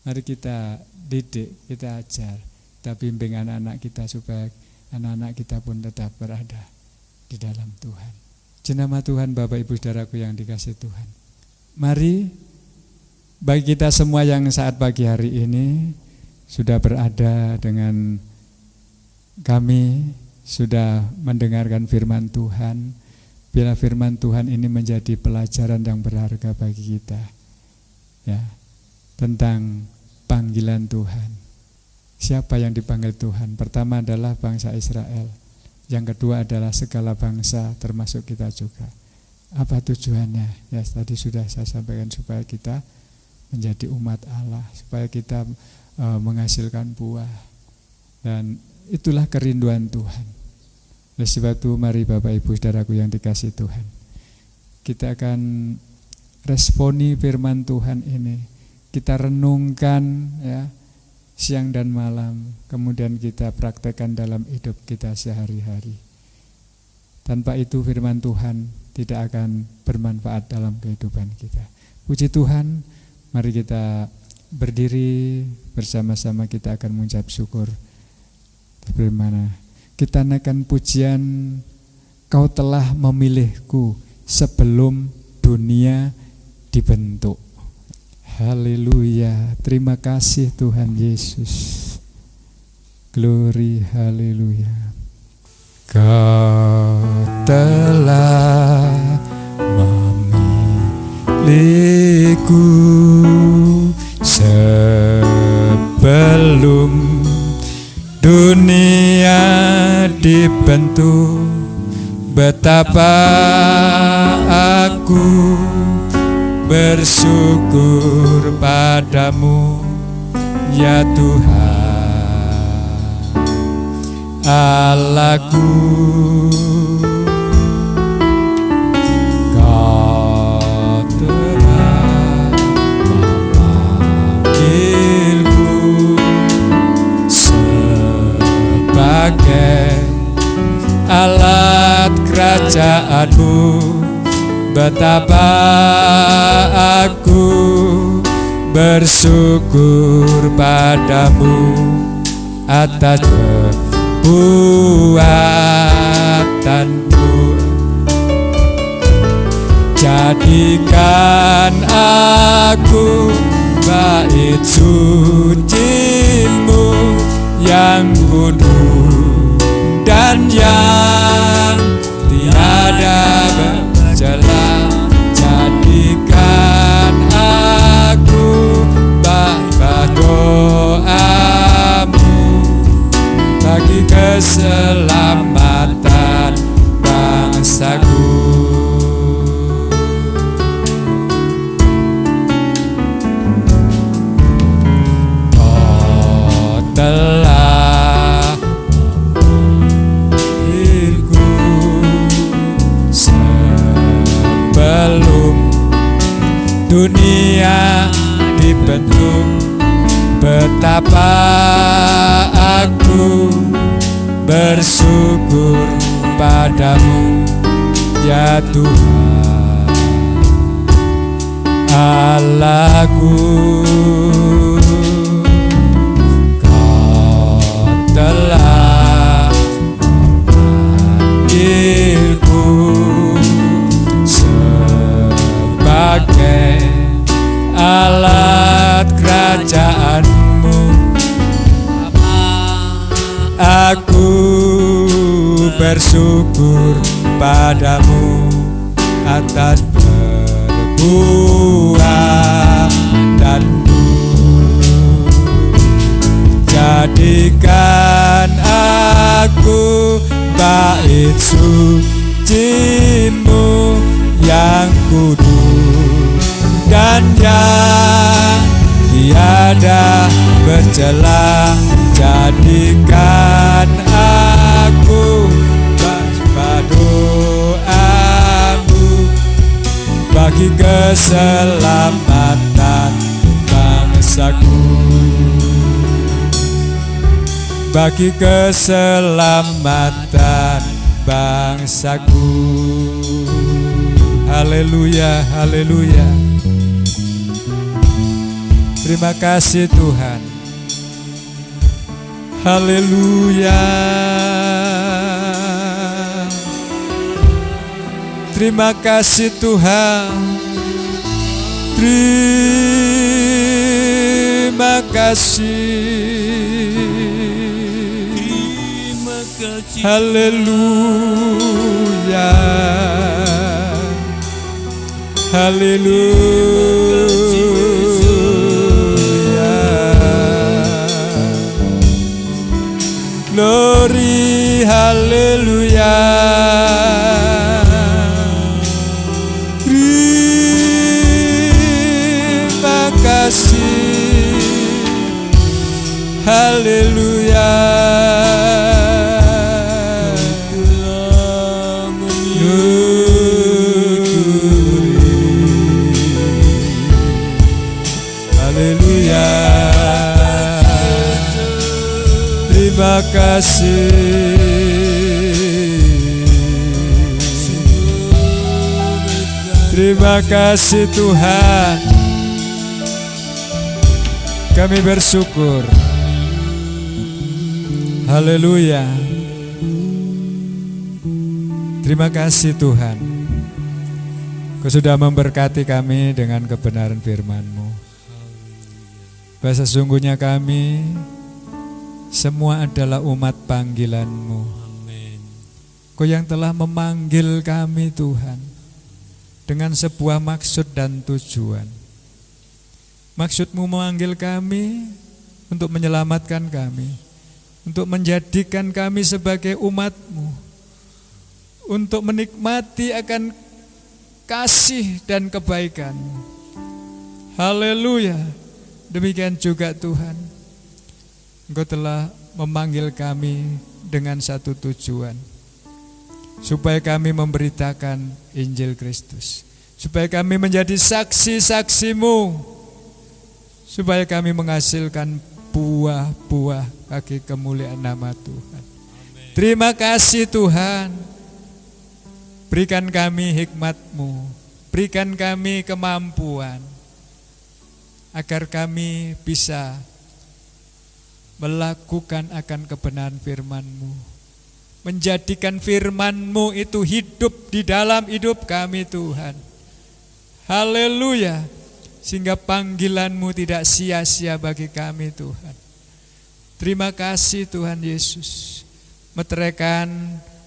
Speaker 1: Mari kita didik, kita ajar, kita bimbing anak-anak kita supaya anak-anak kita pun tetap berada di dalam Tuhan. Jenama Tuhan, Bapak Ibu Saudaraku yang dikasihi Tuhan. Mari bagi kita semua yang saat pagi hari ini sudah berada dengan kami, sudah mendengarkan firman Tuhan, biarlah firman Tuhan ini menjadi pelajaran yang berharga bagi kita, ya, tentang panggilan Tuhan. Siapa yang dipanggil Tuhan? Pertama adalah bangsa Israel. Yang kedua adalah segala bangsa, termasuk kita juga. Apa tujuannya? Ya, tadi sudah saya sampaikan, supaya kita menjadi umat Allah, supaya kita menghasilkan buah. Dan itulah kerinduan Tuhan. Oleh sebab itu mari Bapak Ibu Saudaraku yang dikasihi Tuhan, kita akan responi firman Tuhan ini. Kita renungkan, ya, siang dan malam, kemudian kita praktekkan dalam hidup kita sehari-hari. Tanpa itu firman Tuhan tidak akan bermanfaat dalam kehidupan kita. Puji Tuhan, mari kita berdiri bersama-sama, kita akan mengucap syukur. Bagaimana kita naikkan pujian, Kau telah memilihku sebelum dunia dibentuk. Haleluya, terima kasih Tuhan Yesus. Glory, haleluya. Kau telah memilihku sebelum dunia dibentuk. Betapa aku bersyukur padamu, ya Tuhan Allahku. Kau telah memanggilku sebagai alat kerajaanmu. Betapa aku bersyukur padamu atas perbuatanmu. Jadikan aku bait suci-Mu yang kudus dan yang tiada bercela. Jadikan aku baik doamu bagi keselamatan bangsaku. Kau telah memilihku sebelum dunia dibentuk. Betapa aku bersyukur padamu, ya Tuhan Allahku. Kau telah kerajaanmu. Aku bersyukur padamu atas perbuatanmu. Jadikan aku bait suci-Mu yang kudus dan yang tiada bercela. Jadikan aku hamba doa-Mu bagi keselamatan bangsaku, bagi keselamatan bangsaku. Haleluya, haleluya. Terima kasih Tuhan. Haleluya. Terima kasih Tuhan. Terima kasih. Haleluya. Haleluya. Glory, haleluya. Terima kasih. Haleluya. Terima kasih. Terima kasih Tuhan. Kami bersyukur. Haleluya. Terima kasih Tuhan. Kau sudah memberkati kami dengan kebenaran firman-Mu. Bahwa sesungguhnya kami semua adalah umat panggilan-Mu. Kau yang telah memanggil kami Tuhan dengan sebuah maksud dan tujuan. Maksud-Mu memanggil kami untuk menyelamatkan kami, untuk menjadikan kami sebagai umat-Mu, untuk menikmati akan kasih dan kebaikan-Mu. Haleluya. Demikian juga Tuhan, Engkau telah memanggil kami dengan satu tujuan, supaya kami memberitakan Injil Kristus, supaya kami menjadi saksi-saksi-Mu, supaya kami menghasilkan buah-buah bagi kemuliaan nama Tuhan. Amen. Terima kasih Tuhan. Berikan kami hikmat-Mu, berikan kami kemampuan, agar kami bisa melakukan akan kebenaran firman-Mu, menjadikan firman-Mu itu hidup di dalam hidup kami Tuhan. Haleluya. Sehingga panggilan-Mu tidak sia-sia bagi kami Tuhan. Terima kasih Tuhan Yesus. Meteraikan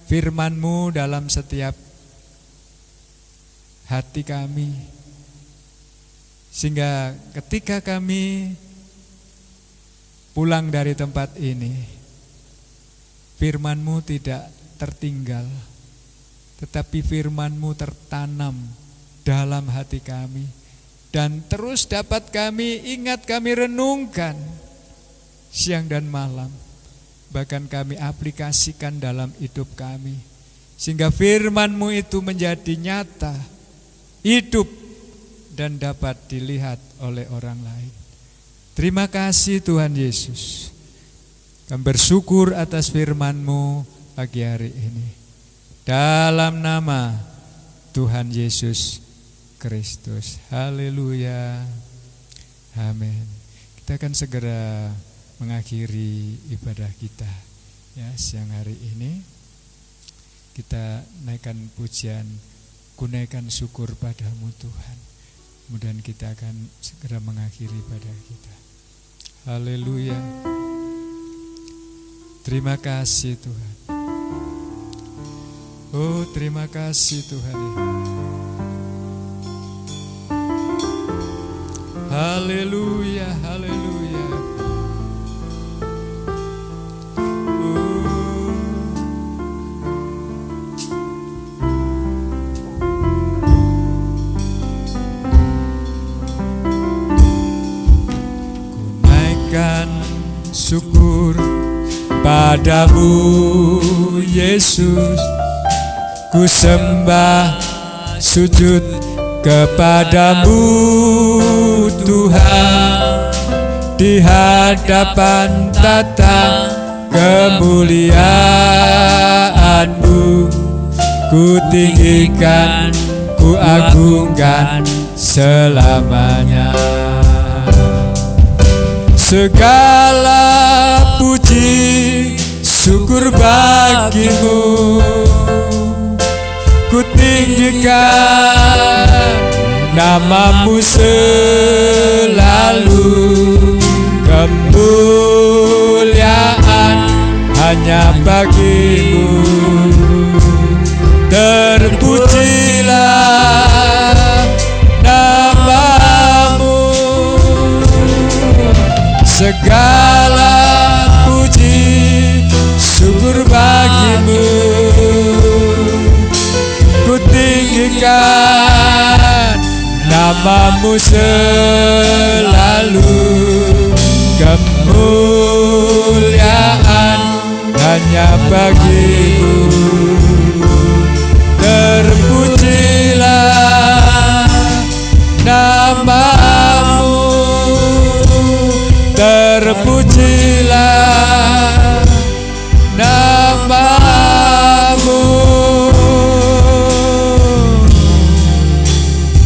Speaker 1: firman-Mu dalam setiap hati kami, sehingga ketika kami pulang dari tempat ini, firman-Mu tidak tertinggal, tetapi firman-Mu tertanam dalam hati kami, dan terus dapat kami ingat, kami renungkan siang dan malam, bahkan kami aplikasikan dalam hidup kami, sehingga firman-Mu itu menjadi nyata, hidup, dan dapat dilihat oleh orang lain. Terima kasih Tuhan Yesus. Kami bersyukur atas firman-Mu pagi hari ini. Dalam nama Tuhan Yesus Kristus. Haleluya. Amin. Kita akan segera mengakhiri ibadah kita ya siang hari ini. Kita naikkan pujian, kunaikan syukur padamu Tuhan. Kemudian kita akan segera mengakhiri ibadah kita. Haleluya. Terima kasih Tuhan. Oh, terima kasih Tuhan. Haleluya, haleluya. Ku naikkan syukur padamu Yesus, ku sembah sujud kepadamu Tuhan, di hadapan tata kemuliaan-Mu, ku tinggikan, ku agungkan selamanya. Segala puji syukur bagimu, ku tinggikan namamu selalu. Kemuliaan hanya bagimu, terpujilah namamu. Segala puji syukur bagimu, ku tinggikan namamu selalu. Kemuliaan hanya bagimu, terpujilah namamu, terpujilah namamu.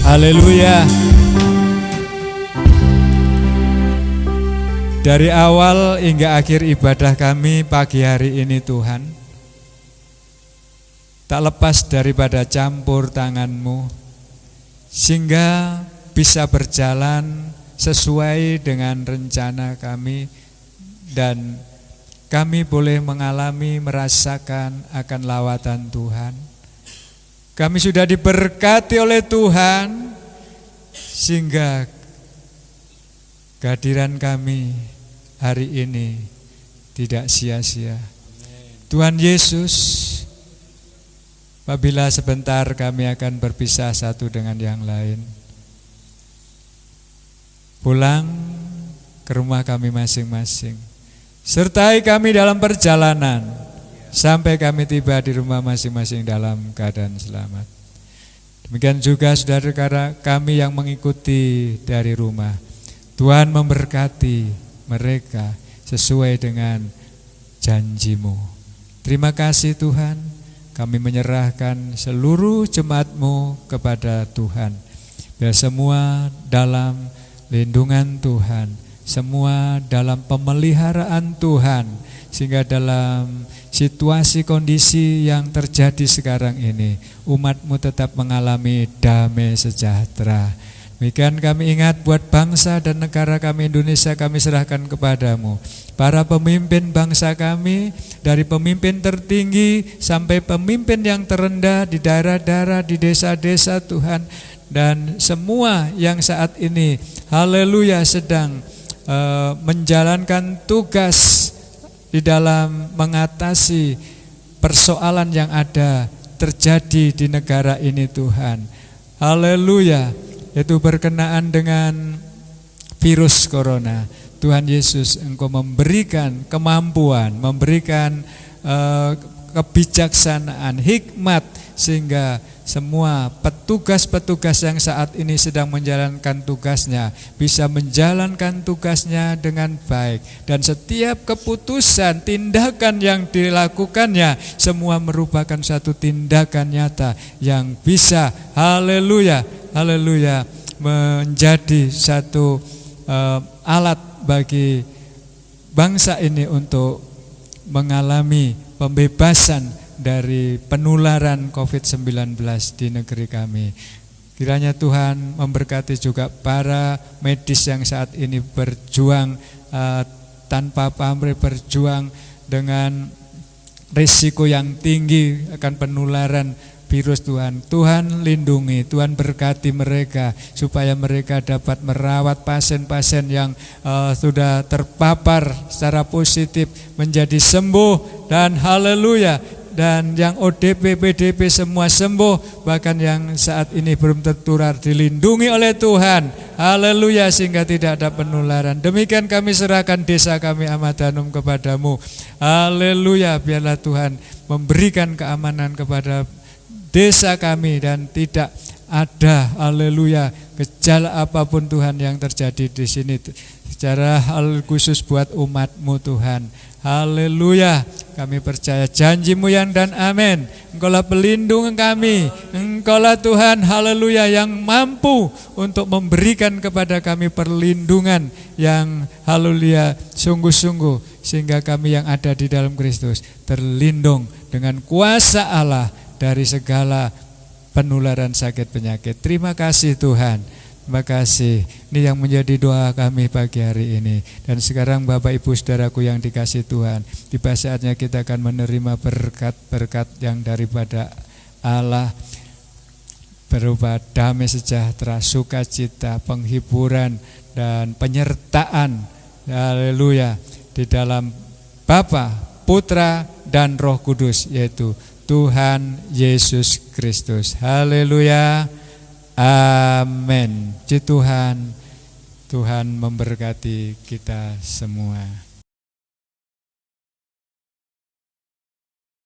Speaker 1: Haleluya. Dari awal hingga akhir ibadah kami pagi hari ini Tuhan, tak lepas daripada campur tangan-Mu, sehingga bisa berjalan sesuai dengan rencana kami, dan kami boleh mengalami, merasakan akan lawatan Tuhan. Kami sudah diberkati oleh Tuhan, sehingga kehadiran kami hari ini tidak sia-sia. Tuhan Yesus, apabila sebentar kami akan berpisah satu dengan yang lain, pulang ke rumah kami masing-masing, sertai kami dalam perjalanan sampai kami tiba di rumah masing-masing dalam keadaan selamat. Demikian juga saudara-saudara kami yang mengikuti dari rumah, Tuhan memberkati mereka sesuai dengan janji-Mu. Terima kasih Tuhan, kami menyerahkan seluruh jemaat-Mu kepada Tuhan. Biar semua dalam lindungan Tuhan, semua dalam pemeliharaan Tuhan, sehingga dalam situasi kondisi yang terjadi sekarang ini, umat-Mu tetap mengalami damai sejahtera. Demikian kami ingat buat bangsa dan negara kami Indonesia, kami serahkan kepadamu. Para pemimpin bangsa kami, dari pemimpin tertinggi sampai pemimpin yang terendah di daerah-daerah, di desa-desa Tuhan, dan semua yang saat ini, haleluya, sedang menjalankan tugas di dalam mengatasi persoalan yang ada terjadi di negara ini Tuhan. Haleluya. Itu berkenaan dengan virus corona. Tuhan Yesus, Engkau memberikan kemampuan, memberikan kebijaksanaan, hikmat, sehingga semua petugas-petugas yang saat ini sedang menjalankan tugasnya bisa menjalankan tugasnya dengan baik, dan setiap keputusan, tindakan yang dilakukannya semua merupakan satu tindakan nyata yang bisa, haleluya, haleluya, menjadi satu alat bagi bangsa ini untuk mengalami pembebasan dari penularan COVID-19 di negeri kami. Kiranya Tuhan memberkati juga para medis yang saat ini berjuang tanpa pamrih berjuang dengan risiko yang tinggi akan penularan virus. Tuhan lindungi, Tuhan berkati mereka supaya mereka dapat merawat pasien-pasien yang sudah terpapar secara positif menjadi sembuh, dan haleluya. Dan yang ODP, PDP semua sembuh, bahkan yang saat ini belum tertular dilindungi oleh Tuhan. Haleluya, sehingga tidak ada penularan. Demikian kami serahkan desa kami Ahmad Hanum kepadamu. Haleluya, biarlah Tuhan memberikan keamanan kepada desa kami dan tidak ada, haleluya, gejala apapun Tuhan yang terjadi di sini secara hal khusus buat umat-Mu Tuhan. Haleluya, kami percaya janji-Mu yang dan amin. Engkaulah pelindung kami, Engkaulah Tuhan, haleluya, yang mampu untuk memberikan kepada kami perlindungan yang haleluya sungguh-sungguh, sehingga kami yang ada di dalam Kristus terlindung dengan kuasa Allah dari segala penularan sakit penyakit. Terima kasih Tuhan. Terima kasih. Ini yang menjadi doa kami pagi hari ini. Dan sekarang Bapak Ibu Saudaraku yang dikasih Tuhan, tiba saatnya kita akan menerima berkat-berkat yang daripada Allah, berupa damai sejahtera, sukacita, penghiburan, dan penyertaan. Haleluya. Di dalam Bapa, Putra, dan Roh Kudus, yaitu Tuhan Yesus Kristus. Haleluya. Amin. Puji Tuhan, Tuhan memberkati kita semua.